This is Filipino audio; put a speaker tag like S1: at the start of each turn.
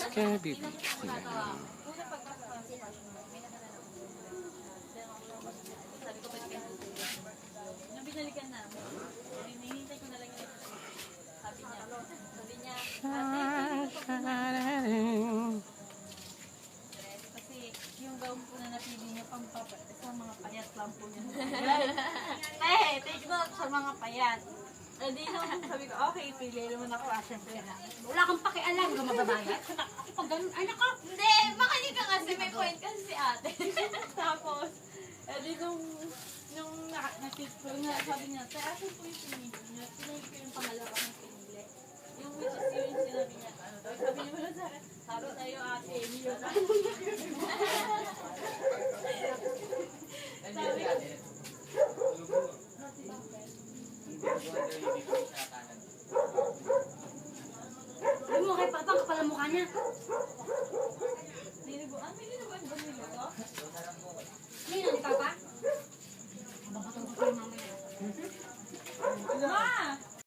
S1: Kaya bibi.
S2: Binalikan na. Hinihintay ko na lang yun. Sabi niya, kasi yung gown po na napili niya pampapat sa mga payat lang po niya. Take note sa mga payat. Di nung sabi ko, okay, pili naman ako. Siyempre na.
S3: Wala kang pakialam, ka mababayad. Pag ganun, ay naka.
S2: Hindi, makinig ka kasi may point kasi si ate. Tapos, di nung nakit ko na sabi niya, tayo asan po yung pinili niya? Pinili ko yung pangalawa ng pinili. Yung which is yung sinabi niya, ano daw, sabi niya wala sa akin, sabi sa'yo ate, Amy yun. Sabi ko,
S3: Ay mo kay Papa, kapal ang mukha niya.